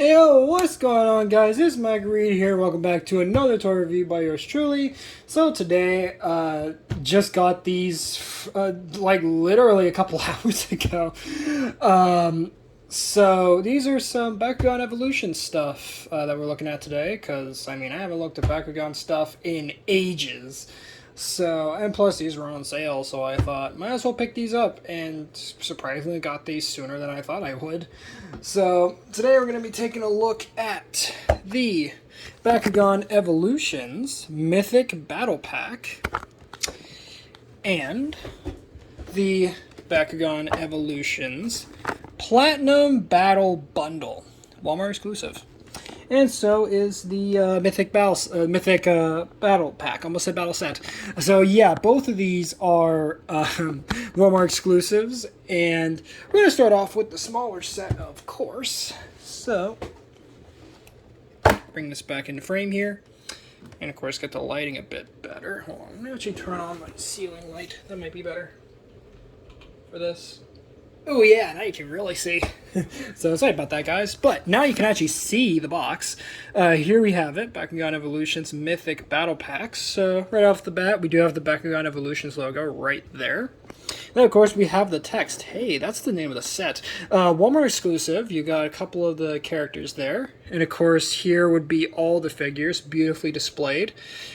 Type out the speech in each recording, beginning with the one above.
Yo, what's going on, guys? It's Mike Reed here. Welcome back to another toy review by yours truly. So today, just got these, like literally a couple hours ago. So these are some Bakugan Evolution stuff that we're looking at today, because, I mean, I haven't looked at Bakugan stuff in ages. So, and plus these were on sale, so I thought, might as well pick these up, and surprisingly got these sooner than I thought I would. So, today we're going to be taking a look at the Bakugan Evolutions Mythic Battle Pack, and the Bakugan Evolutions Platinum Battle Bundle, Walmart exclusive. And so is the Mythic Battle Pack. Almost said Battle Set. So yeah, both of these are Walmart exclusives. And we're going to start off with the smaller set, of course. So, bring this back into frame here. And of course, get the lighting a bit better. Hold on, let me actually turn on my ceiling light. That might be better for this. Oh yeah, now you can really see. So sorry about that, guys. But now you can actually see the box. Here we have it, Bakugan Evolutions Mythic Battle Packs. So right off the bat, we do have the Bakugan Evolutions logo right there. Then, of course, we have the text. Hey, that's the name of the set. Walmart exclusive. You got a couple of the characters there. And, of course, here would be all the figures beautifully displayed.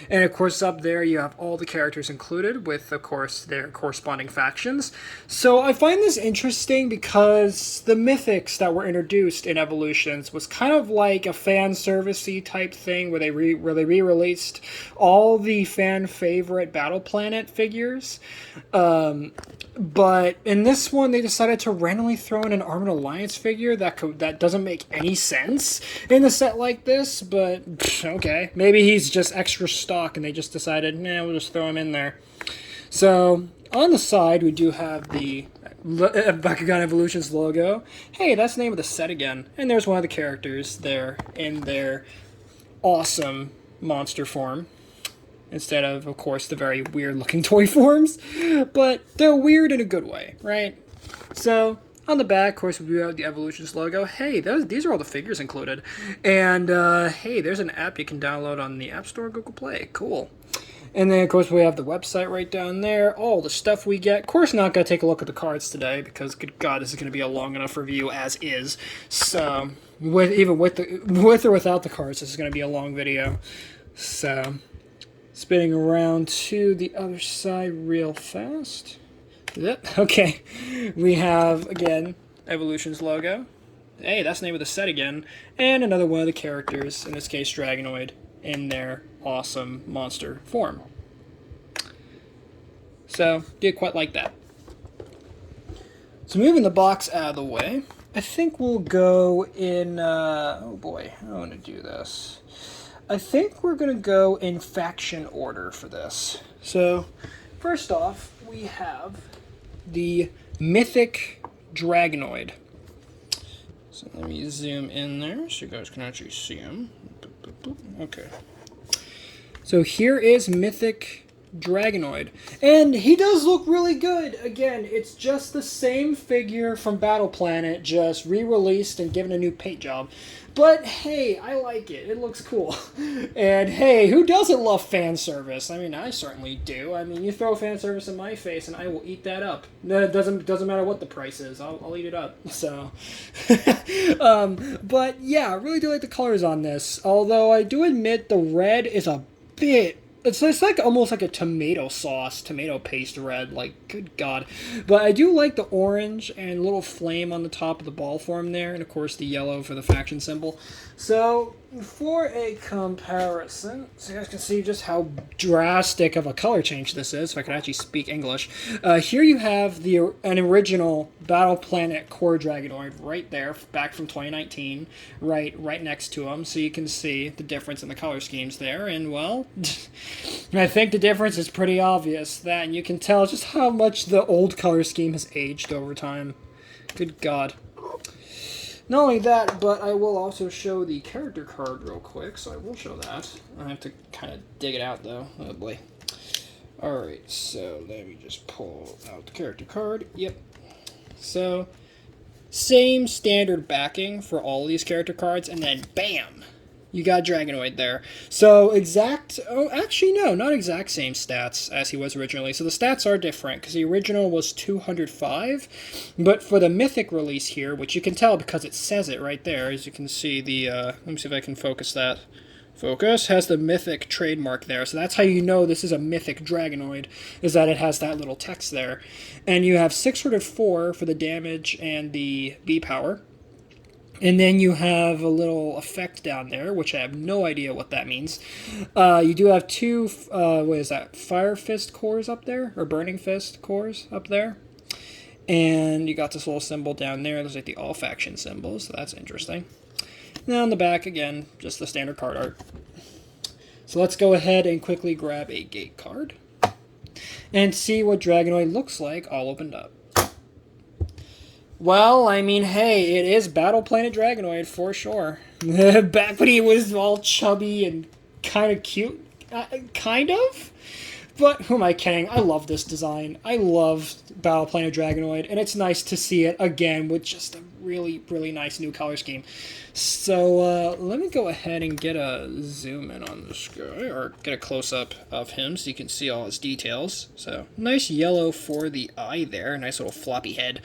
And, of course, up there you have all the characters included with, of course, their corresponding factions. So I find this interesting because the Mythics that were introduced in Evolutions was kind of like a fan service-y type thing where they re-released all the fan favorite Battle Planet figures. But in this one, they decided to randomly throw in an Armored Alliance figure that doesn't make any sense in a set like this, but okay. Maybe he's just extra stock and they just decided, nah, we'll just throw him in there. So, on the side, we do have the Bakugan Evolutions logo. Hey, that's the name of the set again. And there's one of the characters there in their awesome monster form. Instead of course, the very weird-looking toy forms. But they're weird in a good way, right? So, on the back, of course, we have the Evolutions logo. Hey, these are all the figures included. And, hey, there's an app you can download on the App Store or Google Play. Cool. And then, of course, we have the website right down there. All the stuff we get. Of course, not going to take a look at the cards today, because, good God, this is going to be a long enough review as is. So, with or without the cards, this is going to be a long video. So, spinning around to the other side real fast. Yep. Okay. We have, again, Evolution's logo. Hey, that's the name of the set again. And another one of the characters, in this case Dragonoid, in their awesome monster form. So, did quite like that. So moving the box out of the way, I think we'll go in, oh boy, I want to do this. I think we're going to go in faction order for this. So, first off, we have the Mythic Dragonoid. So let me zoom in there so you guys can actually see him. Okay. So here is Mythic Dragonoid. And he does look really good. Again, it's just the same figure from Battle Planet, just re-released and given a new paint job. But hey, I like it. It looks cool. And hey, who doesn't love fan service? I mean, I certainly do. I mean, you throw fan service in my face and I will eat that up. It doesn't matter what the price is. I'll eat it up. So, but yeah, I really do like the colors on this. Although I do admit the red is a bit... It's like almost like a tomato sauce, tomato paste red, like, good God. But I do like the orange and little flame on the top of the ball form there, and of course the yellow for the faction symbol. So, for a comparison, so you guys can see just how drastic of a color change this is, if I could actually speak English. Here you have an original Battle Planet Core Dragonoid right there, back from 2019, right next to him, so you can see the difference in the color schemes there, and well... I think the difference is pretty obvious, that and you can tell just how much the old color scheme has aged over time. Good God. Not only that, but I will also show the character card real quick, so I will show that. I have to kind of dig it out, though. Oh, boy. Alright, so let me just pull out the character card. Yep. So, Same standard backing for all of these character cards, and then bam! You got Dragonoid there. So actually no, not exact same stats as he was originally. So the stats are different, because the original was 205, but for the Mythic release here, which you can tell because it says it right there, as you can see the, let me see if I can focus that. Focus has the Mythic trademark there, so that's how you know this is a Mythic Dragonoid, is that it has that little text there. And you have 604 for the damage and the B power. And then you have a little effect down there, which I have no idea what that means. You do have two, what is that, Fire Fist cores up there, or Burning Fist cores up there. And you got this little symbol down there, those are like the all faction symbols, so that's interesting. Now on the back, again, just the standard card art. So let's go ahead and quickly grab a gate card and see what Dragonoid looks like all opened up. Well, I mean, hey, it is Battle Planet Dragonoid for sure. Back when he was all chubby and kind of cute. Kind of? But who am I kidding? I love this design. I love Battle Planet Dragonoid, and it's nice to see it again with just a really, really nice new color scheme. So let me go ahead and get a zoom in on this guy, or get a close-up of him so you can see all his details. So nice yellow for the eye there, nice little floppy head.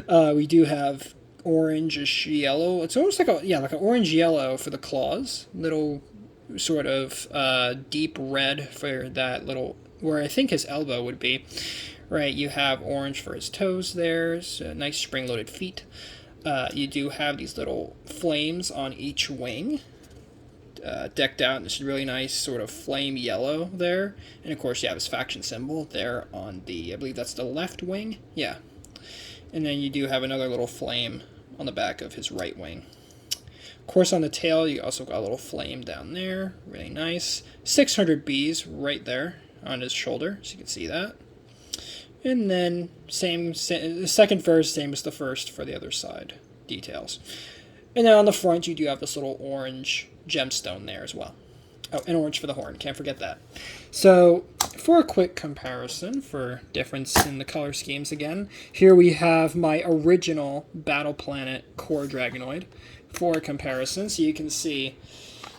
We do have orangish yellow. It's almost like like an orange yellow for the claws. Little sort of deep red for that little, where I think his elbow would be. Right, you have orange for his toes there, so nice spring-loaded feet. You do have these little flames on each wing, decked out in this really nice sort of flame yellow there. And of course you have his faction symbol there on the, I believe that's the left wing, yeah. And then you do have another little flame on the back of his right wing. Of course on the tail you also got a little flame down there, really nice. 600 bees right there on his shoulder, so you can see that. And then the second verse, same as the first for the other side details. And then on the front, you do have this little orange gemstone there as well. Oh, and orange for the horn, can't forget that. So, for a quick comparison for difference in the color schemes again, here we have my original Battle Planet Core Dragonoid for comparison, so you can see,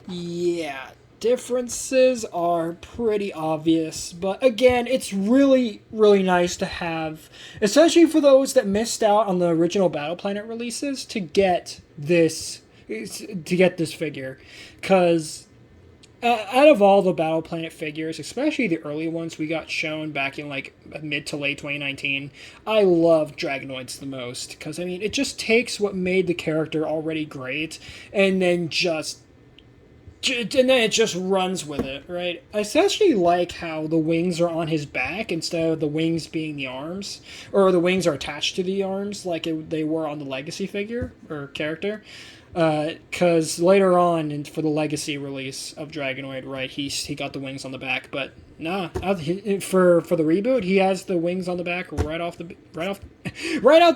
yeah, differences are pretty obvious, but again, it's really, really nice to have, especially for those that missed out on the original Battle Planet releases, to get this figure, because out of all the Battle Planet figures, especially the early ones we got shown back in like mid to late 2019, I love Dragonoids the most, because I mean, it just takes what made the character already great, and then it just runs with it, right? I especially like how the wings are on his back instead of the wings being the arms, or the wings are attached to the arms like they were on the Legacy figure or character. Because later on, for the Legacy release of Dragonoid, right, he got the wings on the back, but nah, for the reboot, he has the wings on the back right out the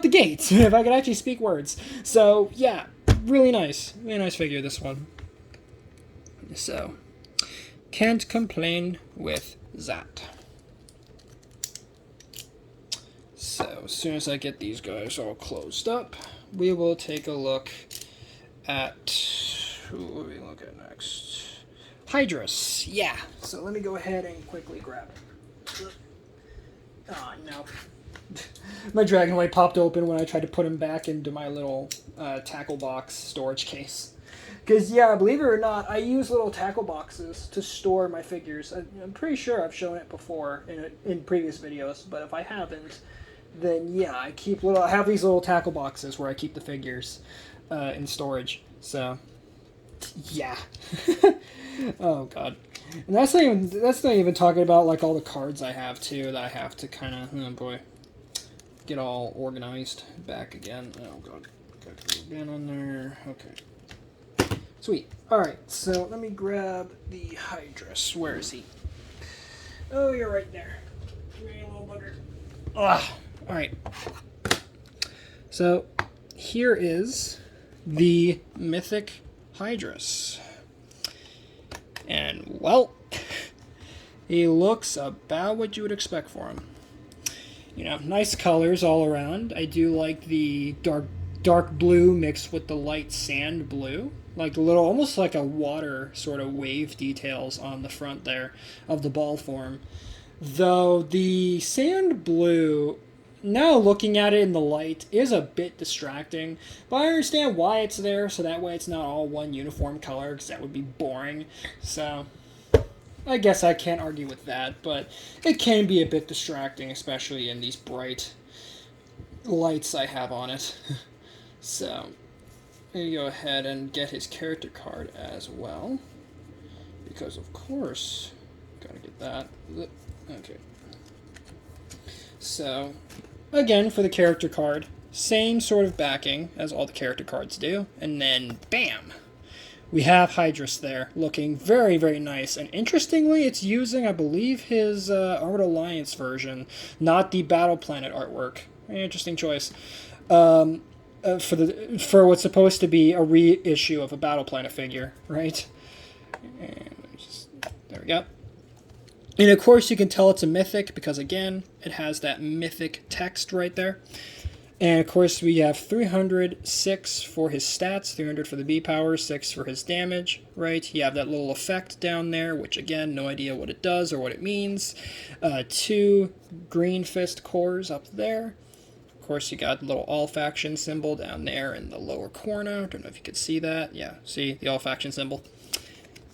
gate. If I could actually speak words. So yeah, really nice figure, this one. So, can't complain with that. So, as soon as I get these guys all closed up, we will take a look at, who will we look at next? Hydrus, yeah. So let me go ahead and quickly grab it. Oh, no. My Dragonoid popped open when I tried to put him back into my little tackle box storage case. Because, yeah, believe it or not, I use little tackle boxes to store my figures. I'm pretty sure I've shown it before in previous videos, but if I haven't, then yeah, I have these little tackle boxes where I keep the figures in storage. So, yeah. Oh, God. And that's not even talking about, like, all the cards I have, too, that I have to kind of, oh, boy, get all organized back again. Oh, God. Got the bin on there. Okay. Sweet. Alright, so let me grab the Hydrus. Where is he? Oh, you're right there. You little bugger. Ah, alright. So, here is the Mythic Hydrus. And, well, he looks about what you would expect for him. You know, nice colors all around. I do like the dark dark blue mixed with the light sand blue, like little, almost like a water sort of wave details on the front there of the ball form. Though the sand blue, now looking at it in the light, is a bit distracting, but I understand why it's there, so that way it's not all one uniform color, because that would be boring. So I guess I can't argue with that, but it can be a bit distracting, especially in these bright lights I have on it. So, I'm going to go ahead and get his character card as well, because of course, gotta get that. Okay. So, again, for the character card, same sort of backing as all the character cards do, and then bam! We have Hydrus there, looking very, very nice. And interestingly, it's using, I believe, his Armored Alliance version, not the Battle Planet artwork. Interesting choice. For what's supposed to be a reissue of a Battle Planet figure, right? And there we go. And of course, you can tell it's a Mythic because, again, it has that Mythic text right there. And of course, we have 306 for his stats, 300 for the B power, 6 for his damage, right? You have that little effect down there, which again, no idea what it does or what it means. 2 green fist cores up there. Of course, you got the little all faction symbol down there in the lower corner. Don't know if you could see that. Yeah, see the all faction symbol.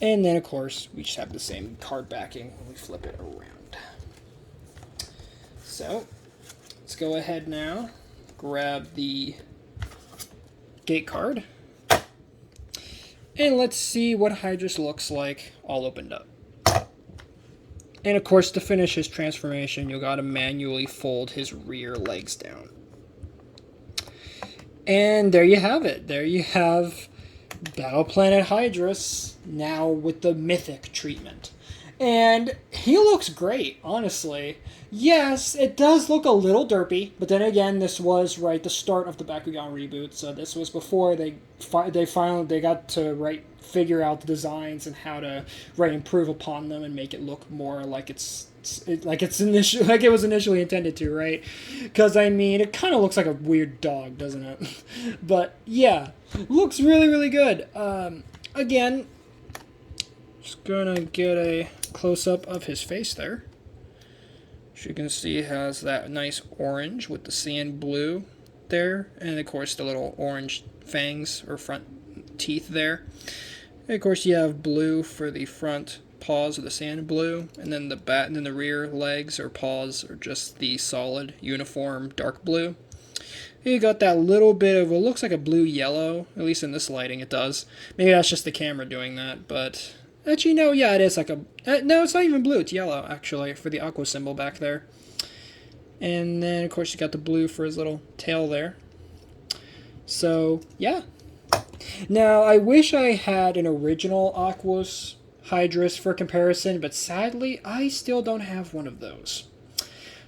And then, of course, we just have the same card backing when we flip it around. So, let's go ahead now. Grab the gate card, and let's see what Hydrus looks like all opened up. And of course, to finish his transformation, you'll gotta manually fold his rear legs down. And there you have it. There you have Battle Planet Hydrus, now with the Mythic treatment. And he looks great, honestly. Yes, it does look a little derpy, but then again, this was the start of the Bakugan reboot, so this was before they finally got to figure out the designs and how to improve upon them and make it look more like it was initially intended to, right? Because I mean, it kind of looks like a weird dog, doesn't it? But yeah, looks really, really good. Again, just gonna get a close-up of his face there. As you can see, it has that nice orange with the sand blue there, and of course the little orange fangs or front teeth there. And of course you have blue for the front paws of the sand blue, and then the rear legs or paws are just the solid uniform dark blue. You got that little bit of what looks like a blue-yellow, at least in this lighting it does. Maybe that's just the camera doing that, but actually, no, yeah, it is like a... no, it's not even blue, it's yellow, actually, for the aqua symbol back there. And then, of course, you got the blue for his little tail there. So, yeah. Now, I wish I had an original Aquos Hydrus for comparison, but sadly, I still don't have one of those.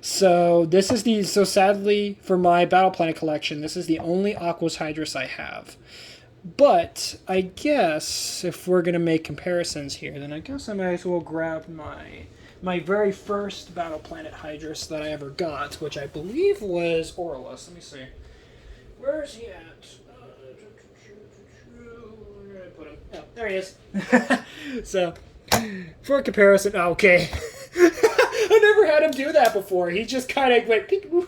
So, sadly, for my Battle Planet collection, this is the only Aquos Hydrus I have. But I guess if we're going to make comparisons here, then I guess I might as well grab my very first Battle Planet Hydrus that I ever got, which I believe was Aurelus. Let me see. Where is he at? Where did I put him? Oh, there he is. So, for comparison, okay. I never had him do that before. He just kind of went peekaboo.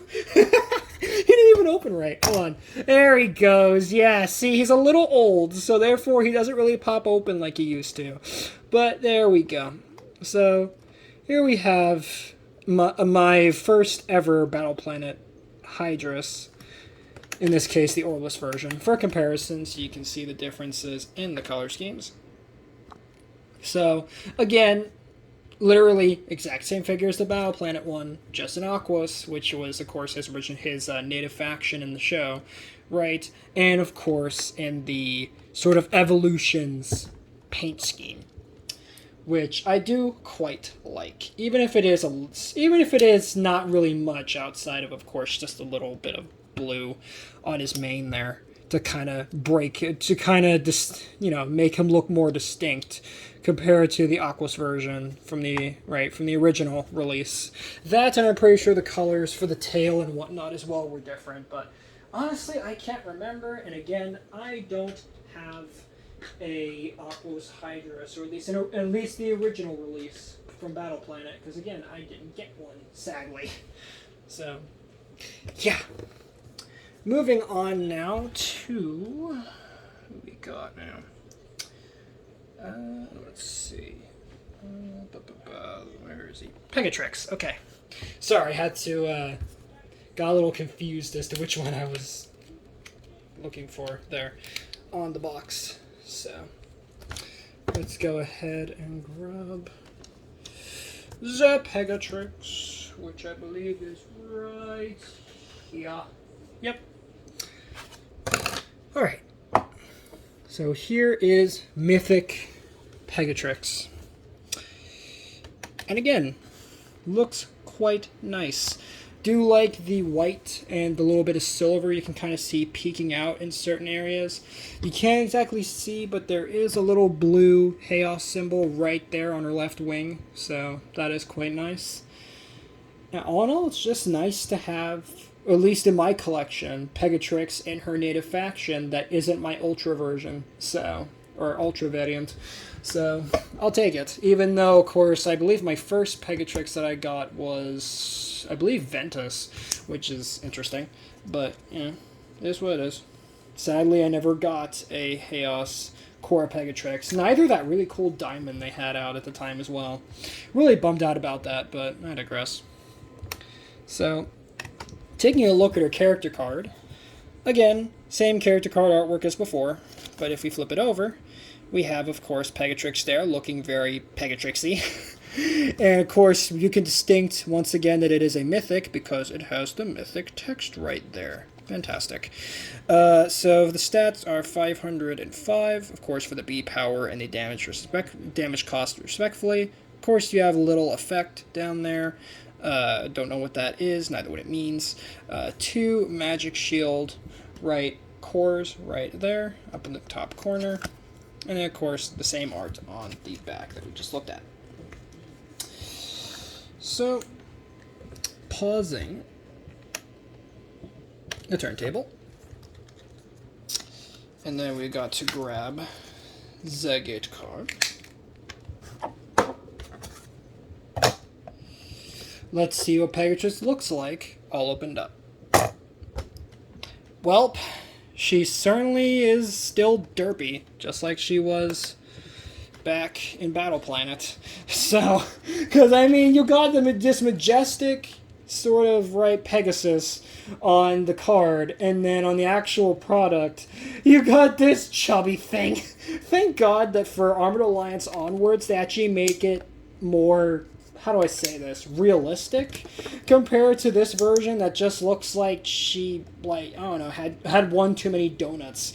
He didn't even open right. Hold on. There he goes. Yeah, see, he's a little old, so therefore he doesn't really pop open like he used to. But there we go. So, here we have my first ever Battle Planet Hydrus. In this case, the Orless version. For comparison, so you can see the differences in the color schemes. So, again, literally exact same figure as the Battle Planet one, just in Aquos, which was, of course, his native faction in the show, right? And, of course, in the sort of Evolutions paint scheme, which I do quite like, even if it is not really much outside of course, just a little bit of blue on his mane there to kind of make him look more distinct compared to the Aquos version from the original release. That, and I'm pretty sure the colors for the tail and whatnot as well were different, but Honestly, I can't remember, and again, I don't have a Aquos Hydrus, or at least the original release from Battle Planet, because again, I didn't get one, sadly. So, yeah. Moving on now to... Who we got now? Let's see. Where is he? Pegatrix. Okay. Sorry, I had to... got a little confused as to which one I was looking for there on the box. So, let's go ahead and grab the Pegatrix, which I believe is right here. Yep. Alright. So here is Mythic Pegatrix. And again, looks quite nice. Do like the white and the little bit of silver you can kind of see peeking out in certain areas. You can't exactly see, but there is a little blue Chaos symbol right there on her left wing, so that is quite nice. Now, all in all, it's just nice to have, or at least in my collection, Pegatrix in her native faction that isn't my Ultra version, or Ultra variant. So, I'll take it. Even though, of course, I believe my first Pegatrix that I got was, I believe, Ventus, which is interesting. But, yeah, it is what it is. Sadly, I never got a Chaos Core Pegatrix. Neither that really cool diamond they had out at the time as well. Really bummed out about that, but I digress. So, taking a look at her character card, again, same character card artwork as before, but if we flip it over, we have, of course, Pegatrix there, looking very Pegatrixy. And, of course, you can distinct, once again, that it is a Mythic, because it has the Mythic text right there. Fantastic. So the stats are 505, of course, for the B power and the damage cost, respectively. Of course, you have a little effect down there. Don't know what that is, neither what it means. 2 magic shield, right, cores right there, up in the top corner. And then, of course, the same art on the back that we just looked at. So, pausing the turntable. And then we got to grab the gate card. Let's see what Pegatrix looks like all opened up. Welp. She certainly is still derpy, just like she was back in Battle Planet. So, because, I mean, you got this majestic sort of, right, Pegasus on the card, and then on the actual product, you got this chubby thing. Thank God that for Armored Alliance onwards, they actually make it more, how do I say this, realistic compared to this version that just looks like she, like, I don't know, had one too many donuts.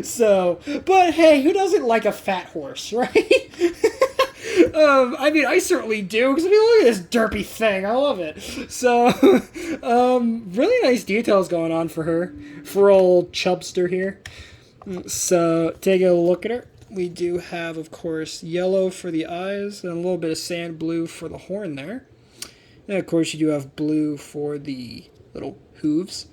So, but hey, who doesn't like a fat horse, right? I mean, I certainly do, because I mean, look at this derpy thing. I love it. So, really nice details going on for her, for old Chubster here. So, taking a look at her. We do have, of course, yellow for the eyes, and a little bit of sand blue for the horn there. And, of course, you do have blue for the little hooves,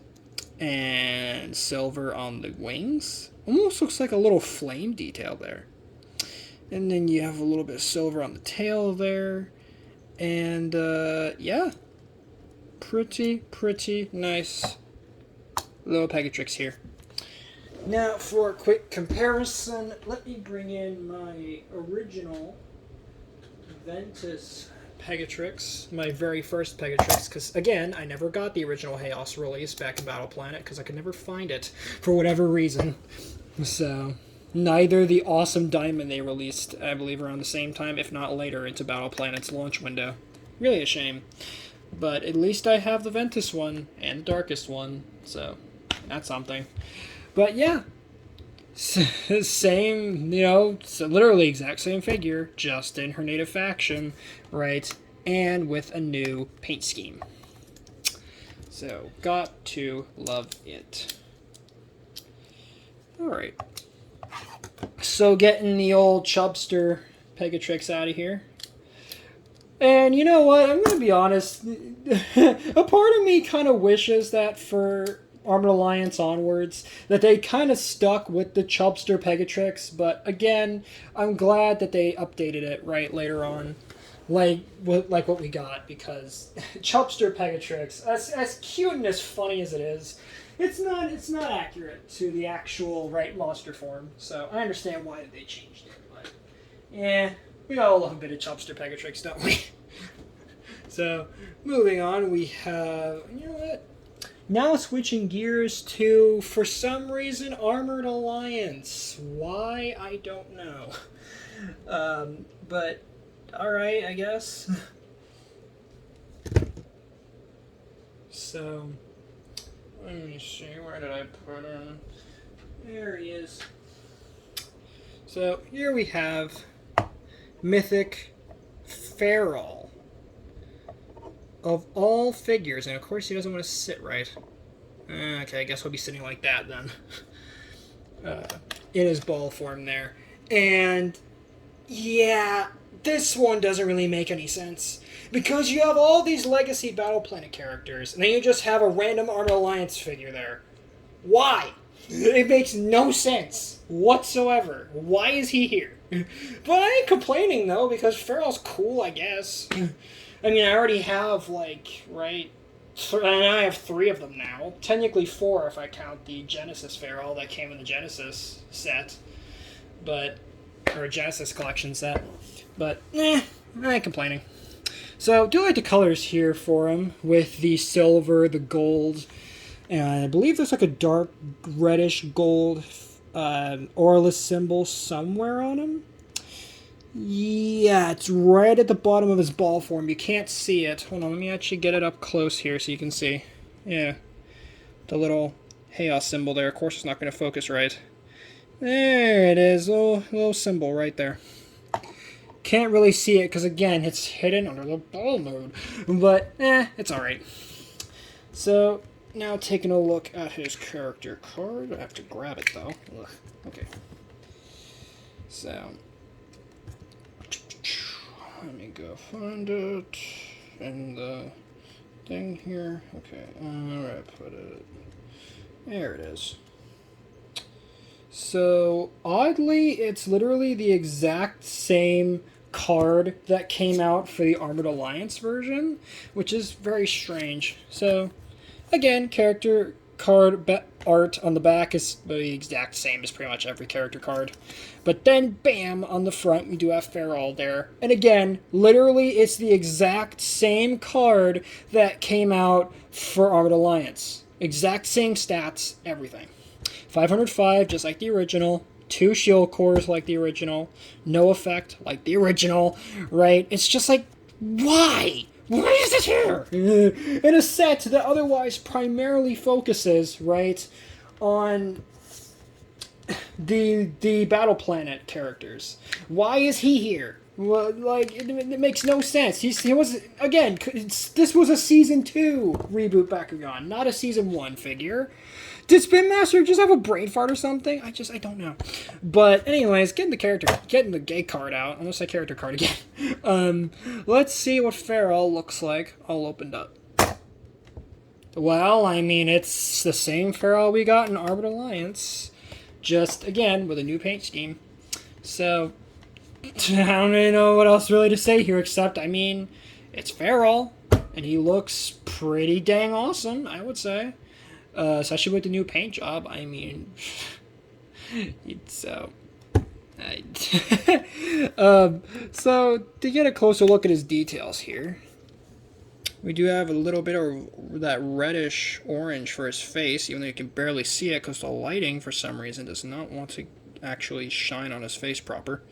and silver on the wings. Almost looks like a little flame detail there. And then you have a little bit of silver on the tail there. And, yeah. Pretty nice little Pegatrix here. Now, for a quick comparison, let me bring in my original Ventus Pegatrix, my very first Pegatrix, because, again, I never got the original Chaos release back in Battle Planet, because I could never find it, for whatever reason. So, neither the awesome diamond they released, I believe, around the same time, if not later, into Battle Planet's launch window. Really a shame. But at least I have the Ventus one, and the darkest one, so that's something. But yeah, same, you know, literally exact same figure, just in her native faction, right, and with a new paint scheme. So, got to love it. Alright. So, getting the old Chubster Pegatrix out of here. And you know what, I'm going to be honest, a part of me kind of wishes that for Armored Alliance onwards, that they kind of stuck with the Chubster Pegatrix, but again, I'm glad that they updated it right later on, like what we got, because Chubster Pegatrix, as cute and as funny as it is, it's not accurate to the actual right monster form. So I understand why they changed it, but yeah, we all love a bit of Chubster Pegatrix, don't we? So moving on, we have, you know what? Now switching gears to, for some reason, Armored Alliance. Why, I don't know. But, alright, I guess. So, let me see, where did I put him? There he is. So, here we have Mythic Feral. Of all figures, and of course he doesn't want to sit right. Okay, I guess he'll be sitting like that then. In his ball form there. And, yeah, this one doesn't really make any sense. Because you have all these Legacy Battle Planet characters, and then you just have a random Armored Alliance figure there. Why? It makes no sense whatsoever. Why is he here? But I ain't complaining, though, because Feral's cool, I guess. I mean, I already have, like, right? And I have 3 of them now. Technically 4 if I count the Genesis Feral that came in the Genesis set. But, or Genesis collection set. But, I ain't complaining. So, do like the colors here for him, with the silver, the gold, and I believe there's like a dark reddish gold Aurelus symbol somewhere on him. Yeah, it's right at the bottom of his ball form. You can't see it. Hold on, let me actually get it up close here so you can see. Yeah, the little chaos symbol there. Of course, it's not going to focus right. There it is, little symbol right there. Can't really see it because, again, it's hidden under the ball mode. But, it's alright. So, now taking a look at his character card. I have to grab it, though. Ugh. Okay. So, let me go find it in the thing here. Okay, where I put it? There it is. So, oddly, it's literally the exact same card that came out for the Armored Alliance version, which is very strange. So, again, character card art on the back is the exact same as pretty much every character card. But then, bam, on the front, we do have Feral there. And again, literally, it's the exact same card that came out for Armored Alliance. Exact same stats, everything. 505, just like the original. 2 shield cores like the original. No effect like the original, right? It's just like, why? Why is it here? In a set that otherwise primarily focuses, right, on the Battle Planet characters. Why is he here? Well, like, it makes no sense. He was, again, this was a Season 2 reboot Bakugan, not a Season 1 figure. Did Spin Master just have a brain fart or something? I don't know. But anyways, getting the gay card out. Almost like character card again. Let's see what Feral looks like all opened up. Well, I mean, it's the same Feral we got in Armored Alliance. Just, again, with a new paint scheme. So, I don't really know what else really to say here, except, I mean, it's Feral, and he looks pretty dang awesome, I would say. Especially with the new paint job, I mean, so to get a closer look at his details here, we do have a little bit of that reddish orange for his face, even though you can barely see it because the lighting, for some reason, does not want to actually shine on his face proper.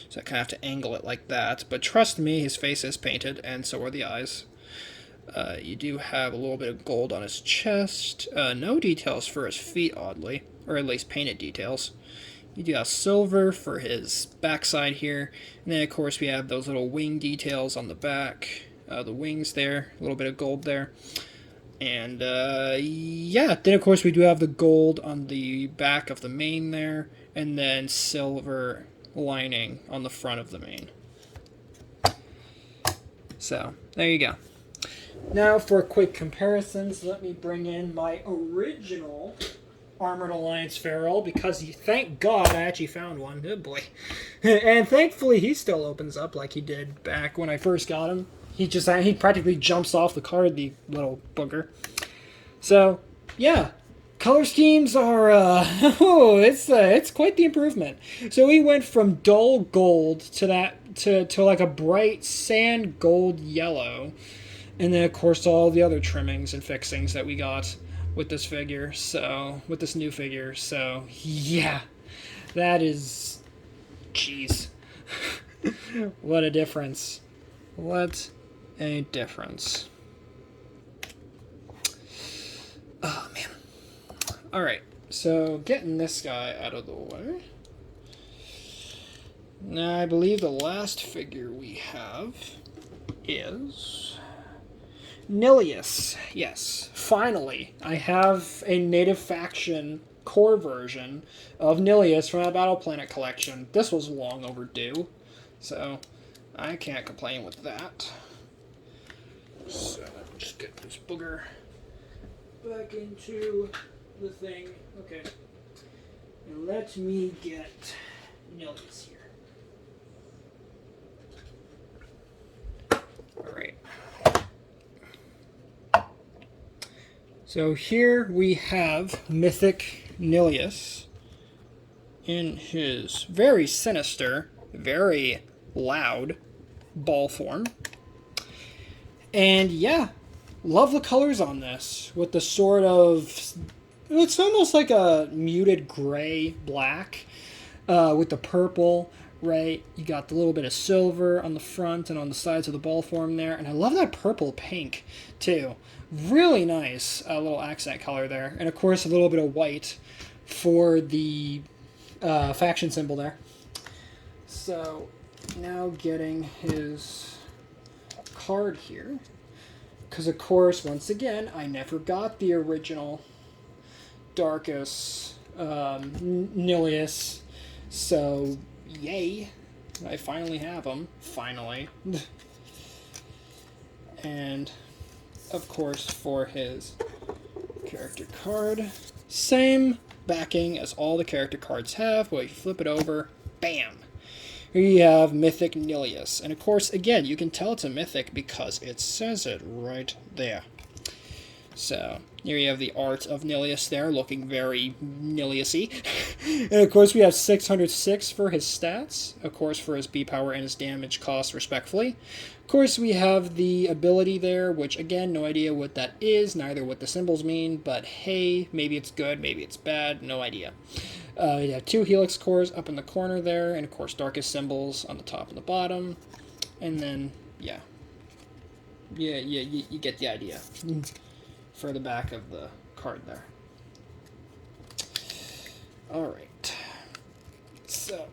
So I kind of have to angle it like that. But trust me, his face is painted, and so are the eyes. You do have a little bit of gold on his chest. No details for his feet, oddly. Or at least painted details. You do have silver for his backside here. And then, of course, we have those little wing details on the back. The wings there. A little bit of gold there. And, yeah. Then, of course, we do have the gold on the back of the mane there. And then silver lining on the front of the mane. So, there you go. Now, for quick comparisons, let me bring in my original Armored Alliance Feral, because thank God I actually found one. Oh boy. And thankfully he still opens up like he did back when I first got him. He practically jumps off the card, the little booger. So, yeah. Color schemes are, it's quite the improvement. So we went from dull gold to like a bright sand gold yellow. And then, of course, all the other trimmings and fixings that we got with this figure. So, with this new figure. So, yeah. That is... Jeez. What a difference. What a difference. Oh, man. Alright. So, getting this guy out of the way. Now, I believe the last figure we have is... Nilius. Yes, finally, I have a Native Faction core version of Nilius from our Battle Planet collection. This was long overdue, so I can't complain with that. So let me just get this booger back into the thing. Okay, and let me get Nilius here. All right. So here we have Mythic Nilius in his very sinister, very loud ball form. And yeah, love the colors on this with the sort of, it's almost like a muted gray black with the purple, right? You got the little bit of silver on the front and on the sides of the ball form there. And I love that purple pink too. Really nice little accent color there. And of course a little bit of white for the faction symbol there. So now getting his card here. Because of course, once again, I never got the original Darkus Nilius. So yay. I finally have him. Finally. And of course, for his character card, same backing as all the character cards have, but if you flip it over, bam! Here you have Mythic Nilius. And of course, again, you can tell it's a Mythic because it says it right there. So, here you have the art of Nilius there, looking very Nilius-y. And of course, we have 606 for his stats, of course, for his B power and his damage cost, respectively. Of course, we have the ability there, which, again, no idea what that is, neither what the symbols mean, but hey, maybe it's good, maybe it's bad, no idea. You have 2 helix cores up in the corner there, and of course, darkest symbols on the top and the bottom. And then, yeah. You get the idea. For the back of the card there. Alright. So,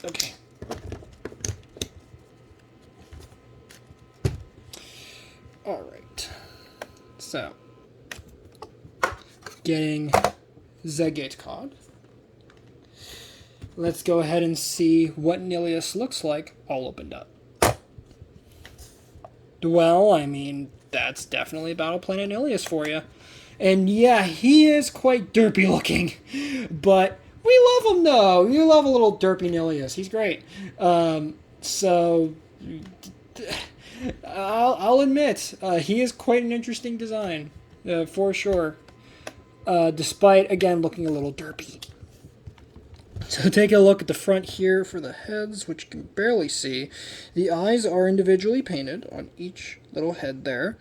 okay. Alright. So, getting the gate card. Let's go ahead and see what Nilius looks like all opened up. Well, I mean, that's definitely Battle Planet Nilius for you. And yeah, he is quite derpy looking. But we love him though. You love a little derpy Nilius. He's great. So I'll admit, he is quite an interesting design. For sure. Despite, again, looking a little derpy. So take a look at the front here for the heads, which you can barely see. The eyes are individually painted on each little head there,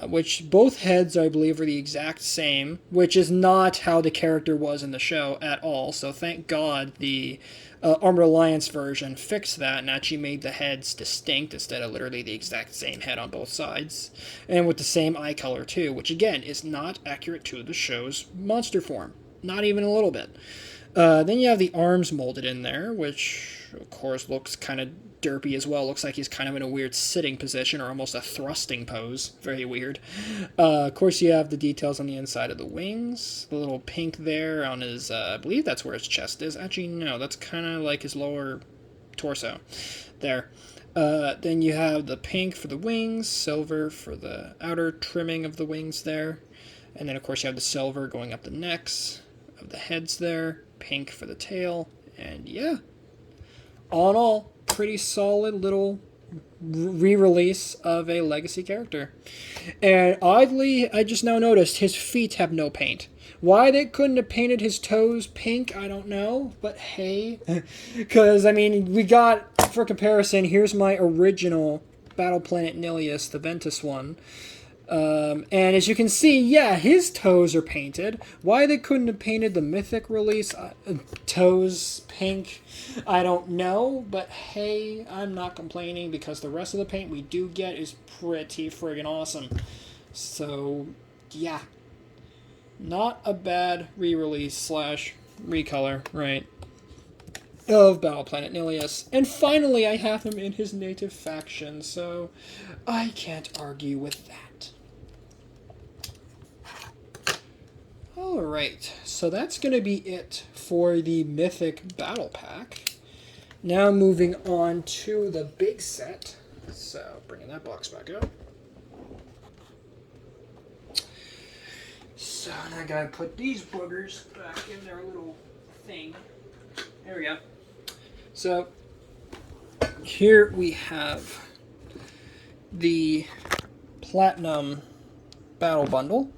which both heads, I believe, are the exact same, which is not how the character was in the show at all. So thank God the Armored Alliance version fixed that and actually made the heads distinct instead of literally the exact same head on both sides. And with the same eye color too, which again is not accurate to the show's monster form. Not even a little bit. Then you have the arms molded in there, which, of course, looks kind of derpy as well. Looks like he's kind of in a weird sitting position or almost a thrusting pose. Very weird. Of course, you have the details on the inside of the wings. The little pink there on his, I believe that's where his chest is. Actually, no, that's kind of like his lower torso there. Then you have the pink for the wings, silver for the outer trimming of the wings there. And then, of course, you have the silver going up the necks of the heads there, pink for the tail. And yeah, all in all, pretty solid little re-release of a legacy character. And oddly, I just now noticed his feet have no paint. Why they couldn't have painted his toes pink, I don't know. But hey, because, I mean, we got, for comparison, here's my original Battle Planet Nilius, the Ventus one. And as you can see, yeah, his toes are painted. Why they couldn't have painted the Mythic release toes pink, I don't know. But hey, I'm not complaining because the rest of the paint we do get is pretty friggin' awesome. So, yeah. Not a bad re-release slash recolor, right, of Battle Planet Nilius. And finally, I have him in his native faction, so I can't argue with that. Alright, so that's going to be it for the Mythic Battle Pack. Now moving on to the big set. So, bringing that box back up. So, now I gotta put these boogers back in their little thing. There we go. So, here we have the Platinum Battle Bundle.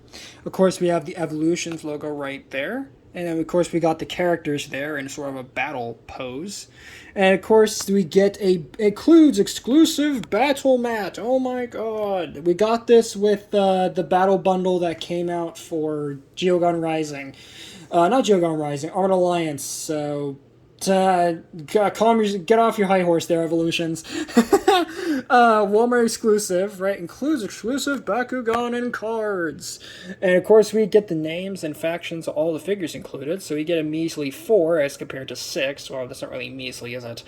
Of course, we have the Evolutions logo right there. And then, of course, we got the characters there in sort of a battle pose. And, of course, we get includes exclusive battle mat. Oh, my God. We got this with the battle bundle that came out for Geogun Rising. Not Geogun Rising, Armored Alliance. So, get off your high horse there, Evolutions. Walmart exclusive, right? Includes exclusive Bakugan and cards. And of course, we get the names and factions of all the figures included. So we get a measly 4 as compared to 6. Well, that's not really measly, is it?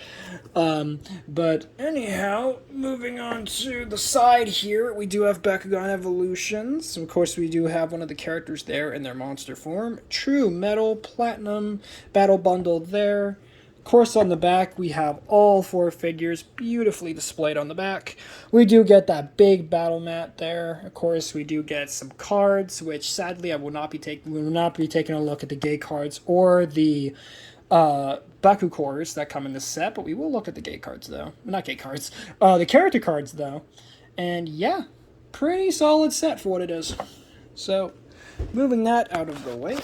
But anyhow, moving on to the side here, we do have Bakugan Evolutions. Of course, we do have one of the characters there in their monster form. True Metal Platinum Battle Bundle there. Of course, on the back, we have all 4 figures beautifully displayed on the back. We do get that big battle mat there. Of course, we do get some cards, which sadly I will not be taking a look at the gay cards or the Baku cores that come in this set, but we will look at the gay cards though. Not gay cards, the character cards though. And yeah, pretty solid set for what it is. So, moving that out of the way.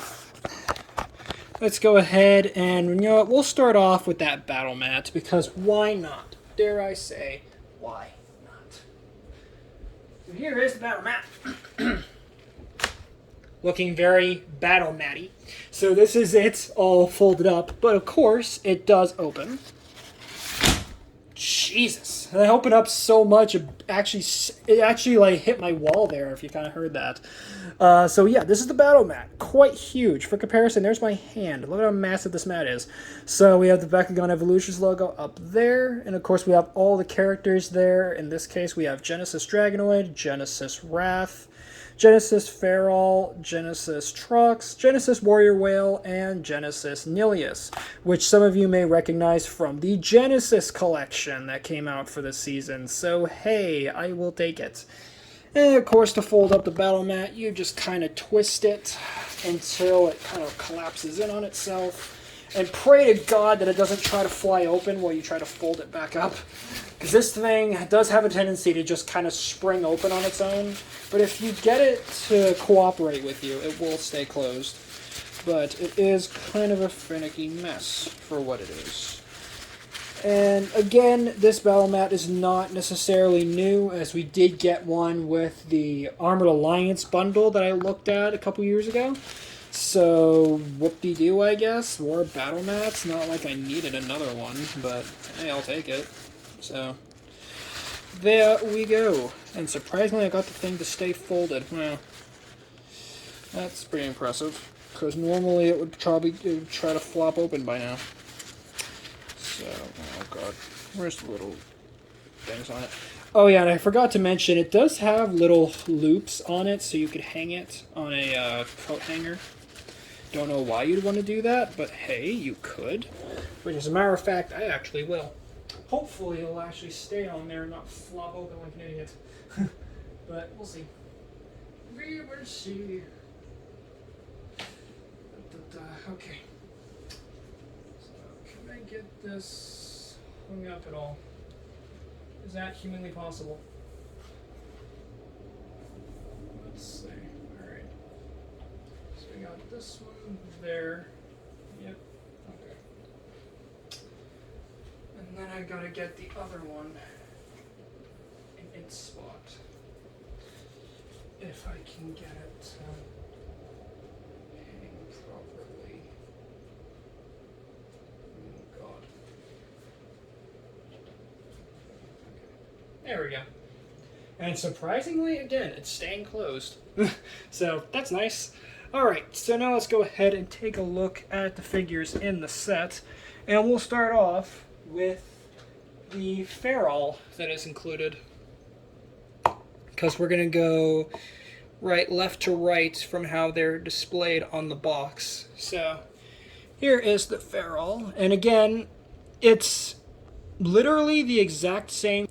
Let's go ahead and, you know what, we'll start off with that battle mat, because why not? Dare I say, why not? So here is the battle mat. Looking very battle matty. So this is it, all folded up, but of course, it does open. Jesus. And I opened up so much, it actually like hit my wall there, if you kind of heard that. So yeah, this is the battle mat. Quite huge. For comparison, there's my hand. Look at how massive this mat is. So we have the Bakugan Evolutions logo up there. And of course, we have all the characters there. In this case, we have Genesis Dragonoid, Genesis Wrath, Genesis Feral, Genesis Trux, Genesis Warrior Whale, and Genesis Nilius, which some of you may recognize from the Genesis collection that came out for this season. So hey, I will take it. And of course, to fold up the battle mat, you just kind of twist it until it kind of collapses in on itself. And pray to God that it doesn't try to fly open while you try to fold it back up. Because this thing does have a tendency to just kind of spring open on its own. But if you get it to cooperate with you, it will stay closed. But it is kind of a finicky mess for what it is. And again, this battle mat is not necessarily new, as we did get one with the Armored Alliance bundle that I looked at a couple years ago. So, whoop-de-doo, I guess. More battle mats. Not like I needed another one, but hey, I'll take it. So, there we go. And surprisingly, I got the thing to stay folded. Well, that's pretty impressive, because normally it would try to flop open by now. So, oh god, where's the little things on it? Oh yeah, and I forgot to mention, it does have little loops on it, so you could hang it on a coat hanger. Don't know why you'd want to do that, but hey, you could. Which, as a matter of fact, I actually will. Hopefully it'll actually stay on there and not flop open like an idiot. But we'll see. We will see. Okay. So can I get this hung up at all? Is that humanly possible? Let's see. Alright. So we got this one there. Yep. Okay. And then I gotta get the other one in its spot. If I can get it hang properly. Oh god. Okay. There we go. And surprisingly, again, it's staying closed. So that's nice. Alright, so now let's go ahead and take a look at the figures in the set. And we'll start off with the feral that is included. Because we're going to go left to right from how they're displayed on the box. So here is the feral. And again, it's literally the exact same.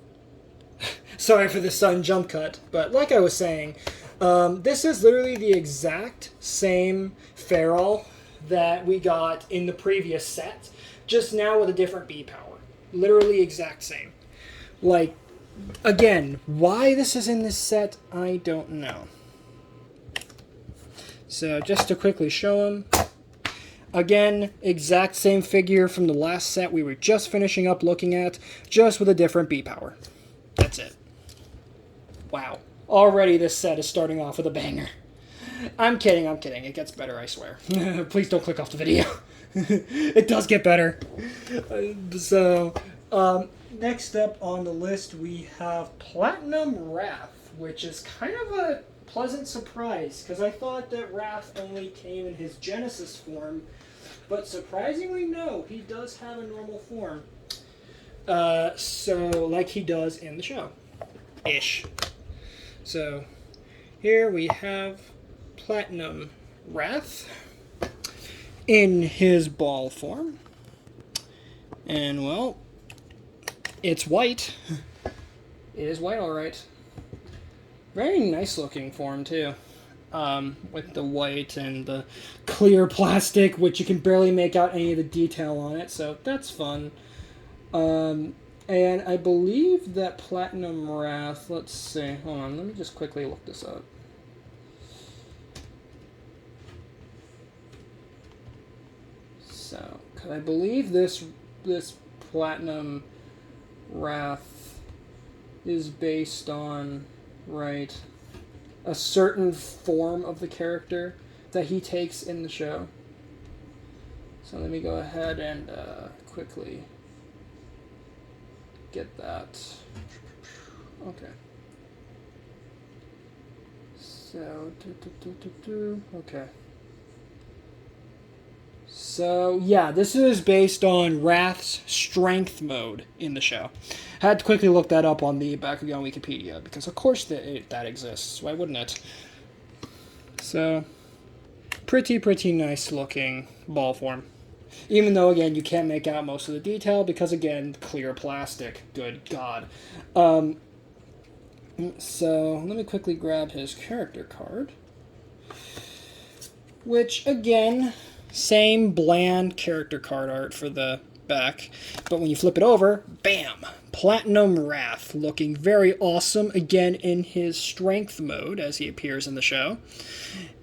Sorry for the sudden jump cut, but like I was saying, this is literally the exact same feral that we got in the previous set, just now with a different B power. Literally exact same. Like, again, why this is in this set, I don't know. So just to quickly show them, again, exact same figure from the last set we were just finishing up looking at, just with a different B power. That's it. Wow. Already this set is starting off with a banger. I'm kidding. It gets better, I swear. Please don't click off the video. It does get better. Next up on the list we have Platinum Wrath, which is kind of a pleasant surprise, because I thought that Wrath only came in his Genesis form, but surprisingly no, he does have a normal form. So like he does in the show. Ish. So here we have Platinum Wrath in his ball form. And well, it's white. It is white, alright. Very nice looking form too. With the white and the clear plastic, which you can barely make out any of the detail on it, so that's fun. And I believe that Platinum Wrath, let's see, hold on, let me just quickly look this up. So, cause I believe this Platinum Wrath is based on, right, a certain form of the character that he takes in the show. So let me go ahead and quickly get that. Okay. So, okay. So, yeah, this is based on Wrath's strength mode in the show. I had to quickly look that up on the Bakugan Wikipedia, because of course that exists. Why wouldn't it? So, pretty nice looking ball form. Even though, again, you can't make out most of the detail, because, again, clear plastic. Good God. So, let me quickly grab his character card. Which, again, same bland character card art for the back. But when you flip it over, bam! Platinum Wrath, looking very awesome, again, in his strength mode, as he appears in the show.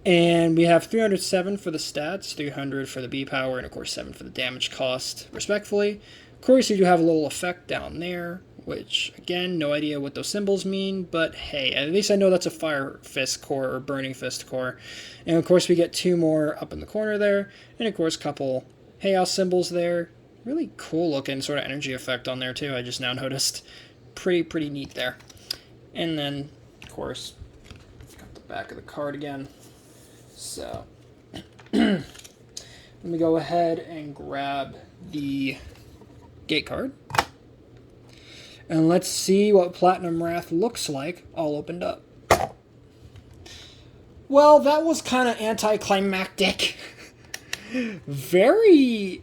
And we have 307 for the stats, 300 for the B power, and of course 7 for the damage cost, respectfully. Of course, you do have a little effect down there, which, again, no idea what those symbols mean, but hey, at least I know that's a Fire Fist core or Burning Fist core. And of course, we get 2 more up in the corner there, and of course, a couple Chaos symbols there. Really cool looking sort of energy effect on there, too, I just now noticed. Pretty neat there. And then, of course, got the back of the card again. So, let me go ahead and grab the gate card. And let's see what Platinum Wrath looks like all opened up. Well, that was kind of anticlimactic. Very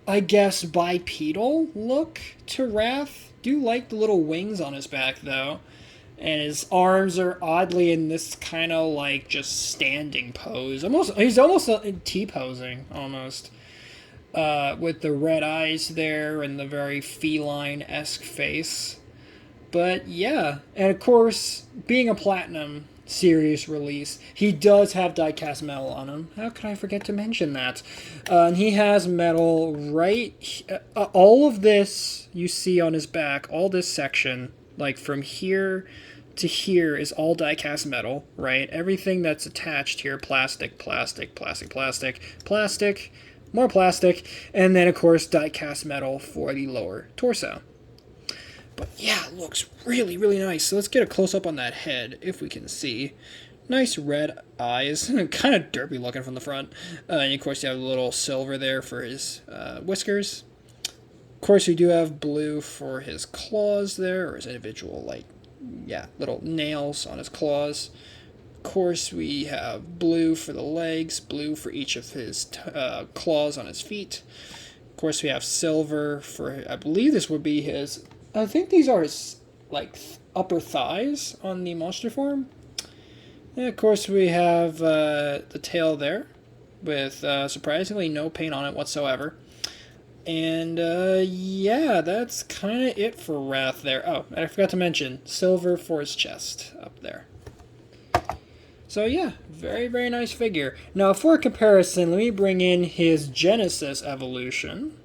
I guess, bipedal look to Wrath. Do like the little wings on his back, though. And his arms are oddly in this kind of like just standing pose. He's almost T-posing, almost. With the red eyes there and the very feline-esque face. But yeah, and of course, being a Platinum Series release, he does have die-cast metal on him. How could I forget to mention that? And he has metal right... all of this you see on his back, all this section, like from here to here, is all die-cast metal, right? Everything that's attached here, plastic, plastic, plastic, plastic, plastic, more plastic, and then, of course, die-cast metal for the lower torso. But yeah, it looks really, really nice. So let's get a close-up on that head, if we can see. Nice red eyes. Kind of derpy looking from the front. And of course, you have a little silver there for his whiskers. Of course, we do have blue for his claws there, or his individual, like, yeah, little nails on his claws. Of course, we have blue for the legs, blue for each of his claws on his feet. Of course, we have silver for, I believe this would be his... I think these are his, like, upper thighs on the monster form. And of course, we have the tail there, with surprisingly no paint on it whatsoever. And, yeah, that's kind of it for Wrath there. Oh, and I forgot to mention, silver for his chest up there. So, yeah, very, very nice figure. Now, for comparison, let me bring in his Genesis evolution,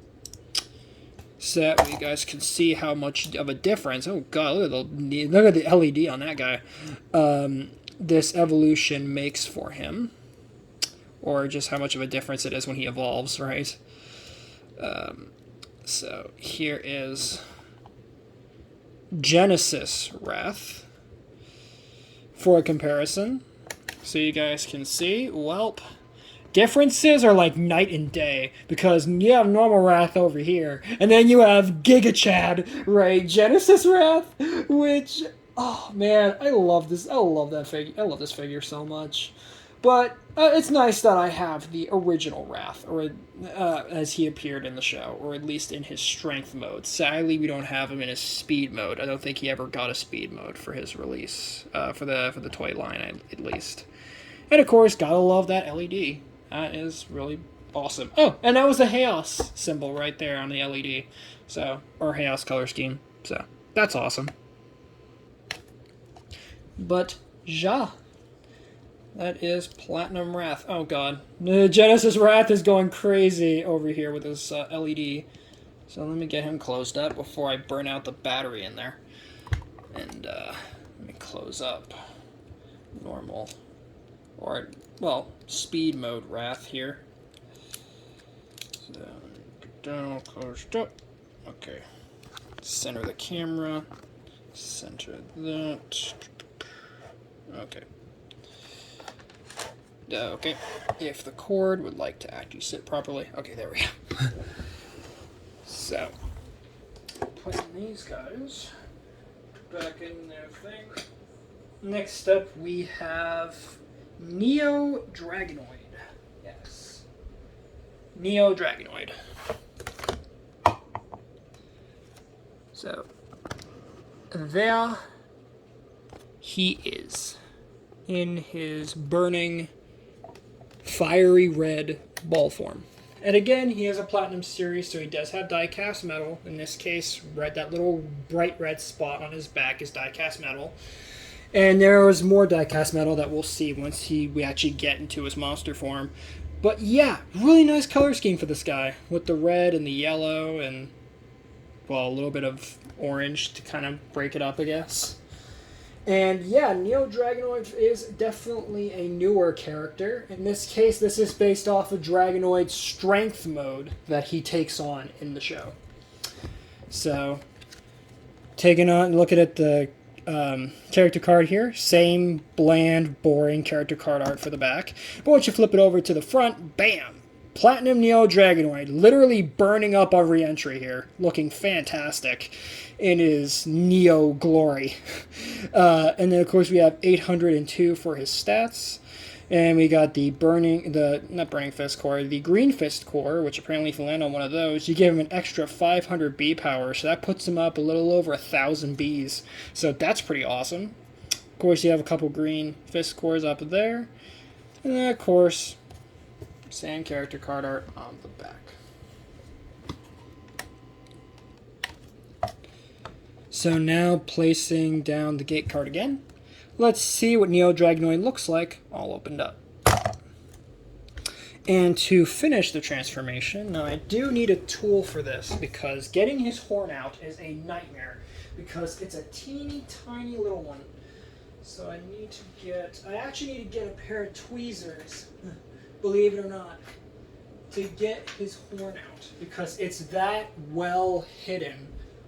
so that you guys can see how much of a difference. Oh god, look at the LED on that guy. This evolution makes for him, or just how much of a difference it is when he evolves, right? So here is Genesis Wrath for a comparison, so you guys can see. Welp. Differences are like night and day, because you have normal Wrath over here, and then you have Giga Chad, right? Genesis Wrath, which, oh man, I love this. I love that figure. I love this figure so much. But it's nice that I have the original Wrath, or as he appeared in the show, or at least in his strength mode. Sadly, we don't have him in his speed mode. I don't think he ever got a speed mode for his release, for the toy line at least. And of course, gotta love that LED. That is really awesome. Oh, and that was the Chaos symbol right there on the LED. So, or Chaos color scheme. So, that's awesome. But, ja. That is Platinum Wrath. Oh god. Genesis Wrath is going crazy over here with his LED. So let me get him closed up before I burn out the battery in there. And let me close up normal. Or, well, speed mode Wrath here. So, down, closed up. Okay. Center the camera. Center that. Okay. Okay. If the cord would like to actually sit properly. Okay, there we go. So, putting these guys back in their thing. Next up, we have Neo Dragonoid. Yes. Neo Dragonoid. So, there he is in his burning, fiery red ball form. And again, he has a Platinum Series, so he does have die-cast metal. In this case, that little bright red spot on his back is die-cast metal. And there is more die-cast metal that we'll see once we actually get into his monster form. But yeah, really nice color scheme for this guy, with the red and the yellow and, well, a little bit of orange to kind of break it up, I guess. And yeah, Neo Dragonoid is definitely a newer character. In this case, this is based off of Dragonoid's strength mode that he takes on in the show. So, looking at the character card here, same bland, boring character card art for the back. But once you flip it over to the front, bam! Platinum Neo Dragonoid, literally burning up on re-entry here, looking fantastic in his Neo glory. And then, of course, we have 802 for his stats. And we got the not Burning Fist core, the Green Fist core, which apparently if you land on one of those, you give him an extra 500 B power, so that puts him up a little over 1,000 Bs. So that's pretty awesome. Of course, you have a couple Green Fist cores up there. And then, of course, same character card art on the back. So now placing down the gate card again. Let's see what Neo Dragonoid looks like all opened up. And to finish the transformation, now I do need a tool for this because getting his horn out is a nightmare because it's a teeny tiny little one. So I actually need to get a pair of tweezers, believe it or not, to get his horn out because it's that well hidden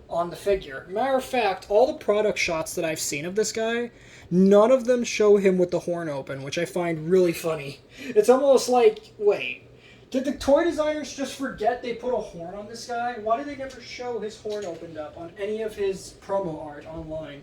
on the figure. Matter of fact, all the product shots that I've seen of this guy, none of them show him with the horn open, which I find really funny. It's almost like, wait, did the toy designers just forget they put a horn on this guy? Why did they never show his horn opened up on any of his promo art online?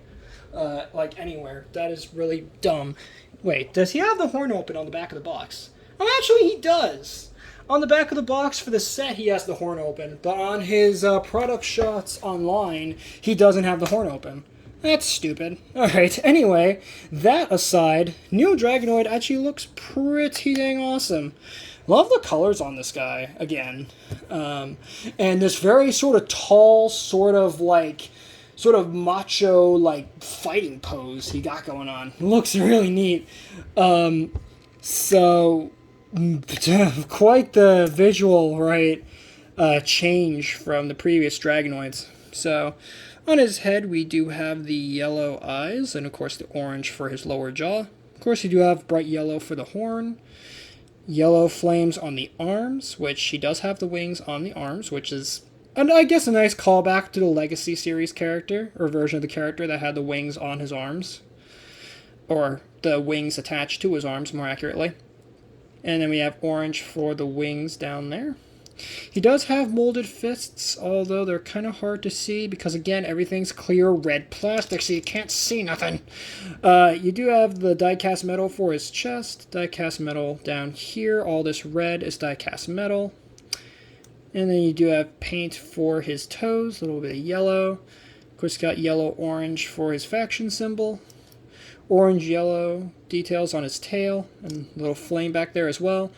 Like anywhere. That is really dumb. Wait, does he have the horn open on the back of the box? Oh, actually he does! On the back of the box for the set, he has the horn open, but on his product shots online, he doesn't have the horn open. That's stupid. Alright, anyway, that aside, Neo Dragonoid actually looks pretty dang awesome. Love the colors on this guy, again. And this very sort of tall, sort of macho, like, fighting pose he got going on. Looks really neat. So, quite the visual, right, change from the previous Dragonoids. So, on his head, we do have the yellow eyes, and of course the orange for his lower jaw. Of course, you do have bright yellow for the horn. Yellow flames on the arms, which he does have the wings on the arms, which is, and I guess, a nice callback to the Legacy series character, or version of the character that had the wings on his arms. Or the wings attached to his arms, more accurately. And then we have orange for the wings down there. He does have molded fists, although they're kind of hard to see because, again, everything's clear red plastic, so you can't see nothing. You do have the die-cast metal for his chest, die-cast metal down here. All this red is die-cast metal. And then you do have paint for his toes, a little bit of yellow. Of course, got yellow-orange for his faction symbol. Orange-yellow details on his tail, and a little flame back there as well.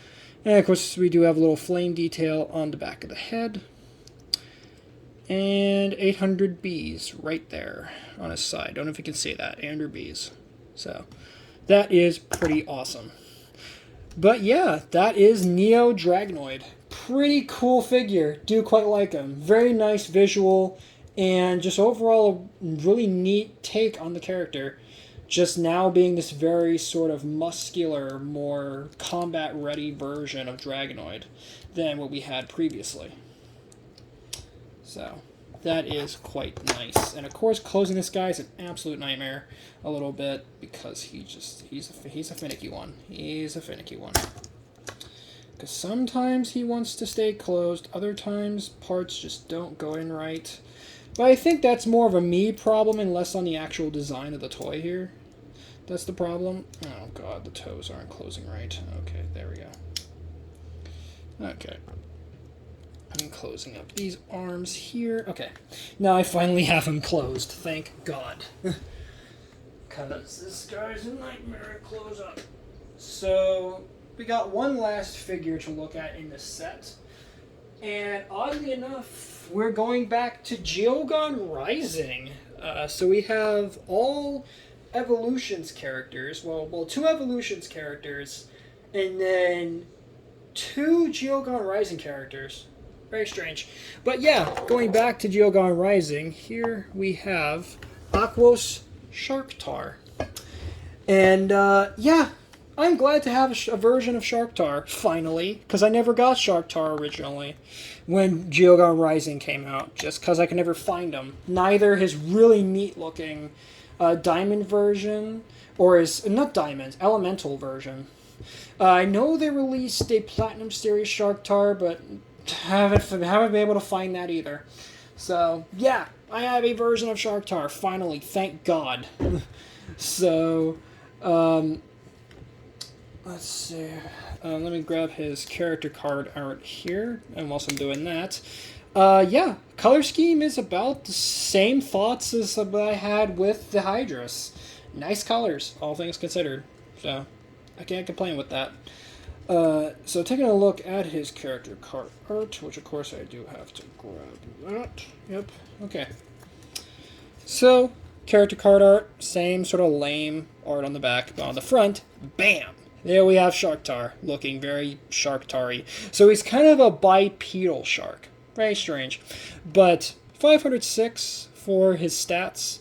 And of course, we do have a little flame detail on the back of the head. And 800 bees right there on his side. Don't know if you can see that, 800 bees. So, that is pretty awesome. But yeah, that is Neo Dragonoid. Pretty cool figure. Do quite like him. Very nice visual, and just overall a really neat take on the character. Just now being this very sort of muscular, more combat-ready version of Dragonoid than what we had previously. So, that is quite nice. And of course, closing this guy is an absolute nightmare a little bit because he's a finicky one. He's a finicky one. Because sometimes he wants to stay closed, other times parts just don't go in right. But I think that's more of a me problem and less on the actual design of the toy here. That's the problem. Oh god, the toes aren't closing right. Okay, there we go. Okay. I'm closing up these arms here. Okay. Now I finally have him closed. Thank god. Because this guy's a nightmare to close up. So, we got one last figure to look at in the set. And oddly enough, we're going back to Geogon Rising. So we have all Evolutions characters. Well, two Evolutions characters, and then two Geogon Rising characters. Very strange. But yeah, going back to Geogon Rising, here we have Aquos Sharktar. And yeah, I'm glad to have a version of Sharktar, finally, because I never got Sharktar originally when Geogon Rising came out, just because I could never find him. Neither his really neat-looking diamond version, or his, not diamond, elemental version. I know they released a Platinum Series Sharktar, but haven't been able to find that either. So, yeah, I have a version of Sharktar, finally, thank God. So, let's see. Let me grab his character card art here, and whilst I'm doing that, yeah, color scheme is about the same thoughts as I had with the Hydrus. Nice colors, all things considered. So, I can't complain with that. So taking a look at his character card art, which of course I do have to grab that. Yep, okay. So, character card art, same sort of lame art on the back, but on the front, bam! There we have Sharktar, looking very Sharktar-y. So he's kind of a bipedal shark. Very strange. But 506 for his stats.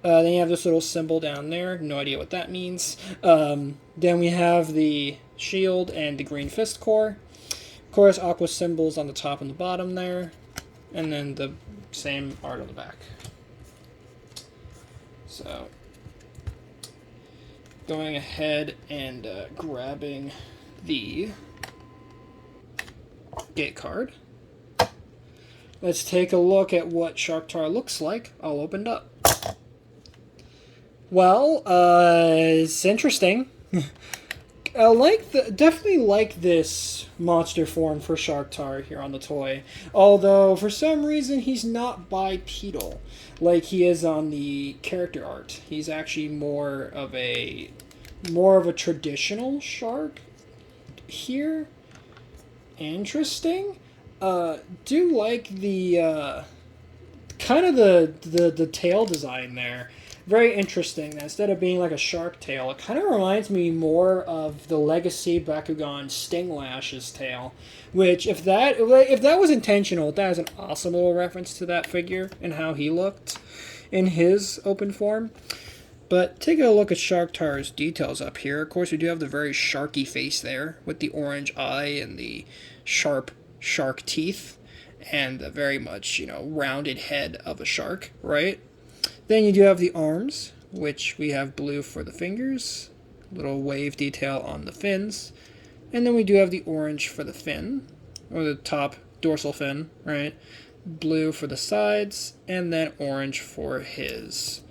Then you have this little symbol down there. No idea what that means. Then we have the shield and the green fist core. Of course, aqua symbols on the top and the bottom there. And then the same art on the back. So, going ahead and grabbing the gate card. Let's take a look at what Sharktar looks like. All opened up. Well, it's interesting. Definitely like this monster form for Sharktar here on the toy. Although, for some reason, he's not bipedal like he is on the character art. He's actually more of a traditional shark here. Interesting. Do like the kind of the tail design there. Very interesting. Instead of being like a shark tail, it kind of reminds me more of the Legacy Bakugan Stinglash's tail. Which, if that was intentional, that is an awesome little reference to that figure and how he looked in his open form. But taking a look at Sharktar's details up here, of course we do have the very sharky face there with the orange eye and the sharp shark teeth and the very much, rounded head of a shark, right? Then you do have the arms, which we have blue for the fingers, little wave detail on the fins, and then we do have the orange for the fin, or the top dorsal fin, right? Blue for the sides, and then orange for his,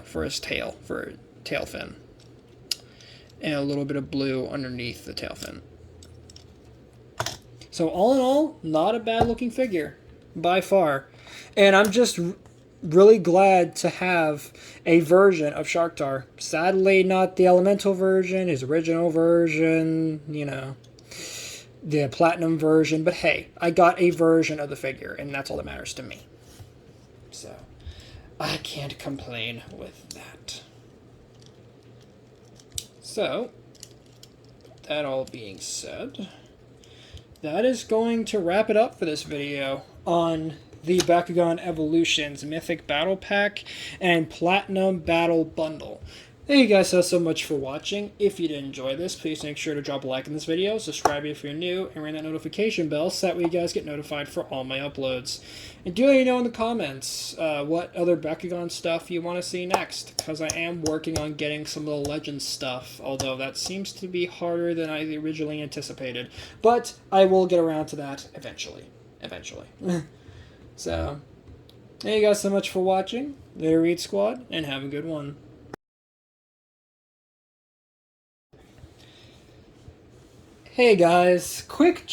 for his tail, for tail fin. And a little bit of blue underneath the tail fin. So all in all, not a bad looking figure, by far. And I'm just really glad to have a version of Sharktar. Sadly, not the Elemental version, his original version, the Platinum version. But hey, I got a version of the figure, and that's all that matters to me. So, I can't complain with that. So, that all being said, that is going to wrap it up for this video on the Bakugan Evolutions Mythic Battle Pack and Platinum Battle Bundle. Thank you guys so much for watching. If you did enjoy this, please make sure to drop a like in this video, subscribe if you're new, and ring that notification bell so that way you guys get notified for all my uploads. And do let me know in the comments what other Bakugan stuff you want to see next, because I am working on getting some of the Legends stuff, although that seems to be harder than I originally anticipated. But I will get around to that eventually. So, thank you guys so much for watching. Later, Read Squad, and have a good one. Hey guys, quick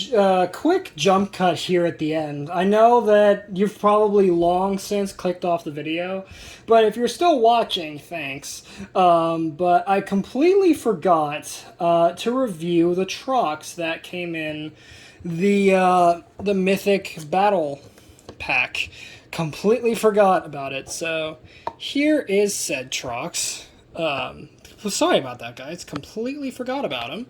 jump cut here at the end. I know that you've probably long since clicked off the video, but if you're still watching, thanks. But I completely forgot to review the Trox that came in the Mythic Battle Pack. Completely forgot about it. So here is said Trox. Sorry about that, guys. Completely forgot about him.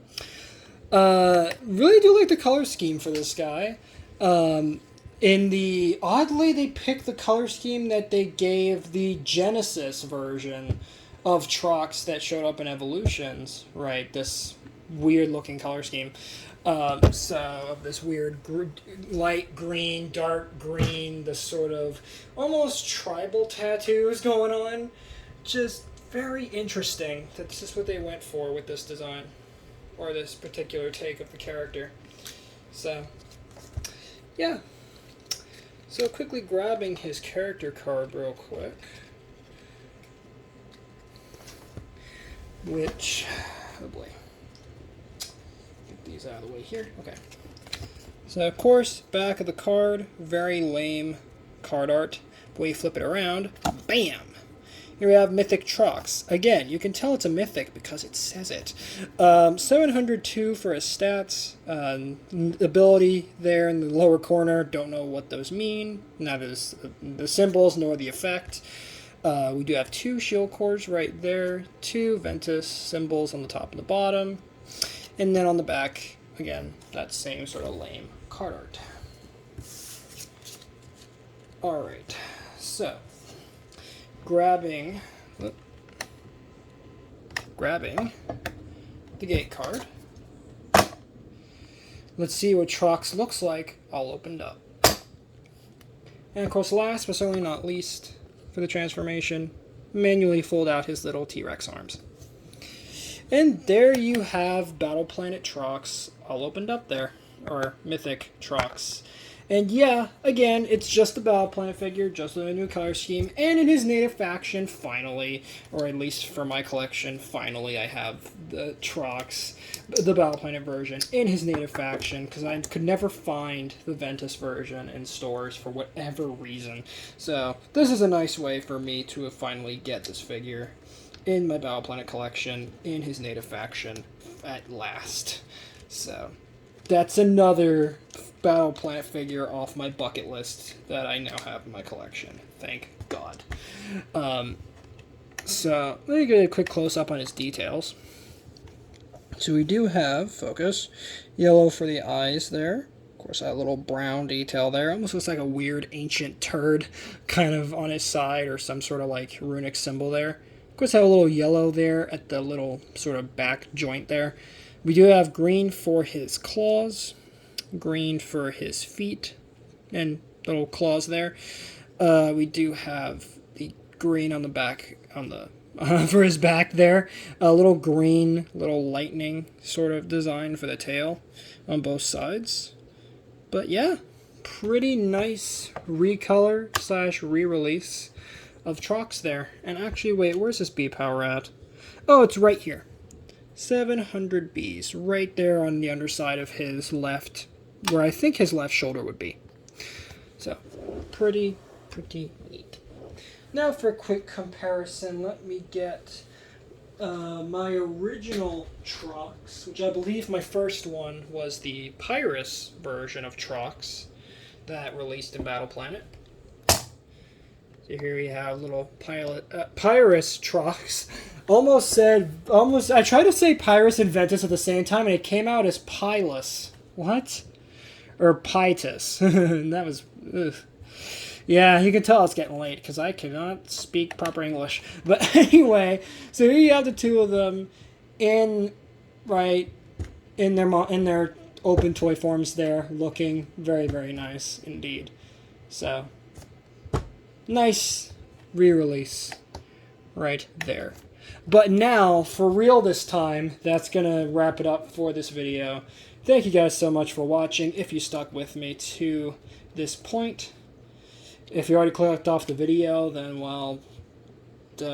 Really do like the color scheme for this guy. Oddly, they picked the color scheme that they gave the Genesis version of Trox that showed up in Evolutions, right? This weird looking color scheme. So, this weird light green, dark green, the sort of almost tribal tattoos going on. Just very interesting. That's just what they went for with this design. Or this particular take of the character. So, yeah. So quickly grabbing his character card real quick. Which, oh boy. these out of the way here. Okay. So, of course, back of the card, very lame card art. But when you flip it around, bam! Here we have Mythic Trox. Again, you can tell it's a Mythic because it says it. 702 for his stats. Ability there in the lower corner, don't know what those mean. Neither the symbols nor the effect. We do have 2 shield cores right there. 2 Ventus symbols on the top and the bottom. And then on the back, again, that same sort of lame card art. Alright, so grabbing the gate card. Let's see what Trox looks like all opened up. And of course, last but certainly not least, for the transformation, manually fold out his little T-Rex arms. And there you have Battle Planet Trox all opened up there, or Mythic Trox. And yeah, again, it's just a Battle Planet figure, just with a new color scheme, and in his native faction, finally, or at least for my collection, finally I have the Trox, the Battle Planet version, in his native faction, because I could never find the Ventus version in stores for whatever reason. So, this is a nice way for me to finally get this figure in my Battle Planet collection, in his native faction, at last. So, that's another Battle Planet figure off my bucket list that I now have in my collection. Thank God. So, let me get a quick close-up on his details. So we do have, focus, yellow for the eyes there. Of course, that little brown detail there. Almost looks like a weird ancient turd kind of on his side, or some sort of like runic symbol there. Of course, have a little yellow there at the little sort of back joint there. We do have green for his claws, green for his feet, and little claws there. We do have the green on the back, on the for his back there. A little green, little lightning sort of design for the tail on both sides. But yeah, pretty nice recolor / re-release of Trox there. And actually, wait, where's this B power at? Oh, it's right here. 700 Bs, right there on the underside of his left, where I think his left shoulder would be. So, pretty neat. Now for a quick comparison, let me get my original Trox, which I believe my first one was the Pyrus version of Trox that released in Battle Planet. So here we have little Pyrus Trox. I tried to say Pyrus and Ventus at the same time, and it came out as Pylus. What? Or Pytus. And that was... Ugh. Yeah, you can tell it's getting late, because I cannot speak proper English. But anyway, so here you have the two of them in their open toy forms there, looking very, very nice indeed. So, nice re-release right there. But now, for real this time, that's going to wrap it up for this video. Thank you guys so much for watching, if you stuck with me to this point. If you already clicked off the video, then, well, duh.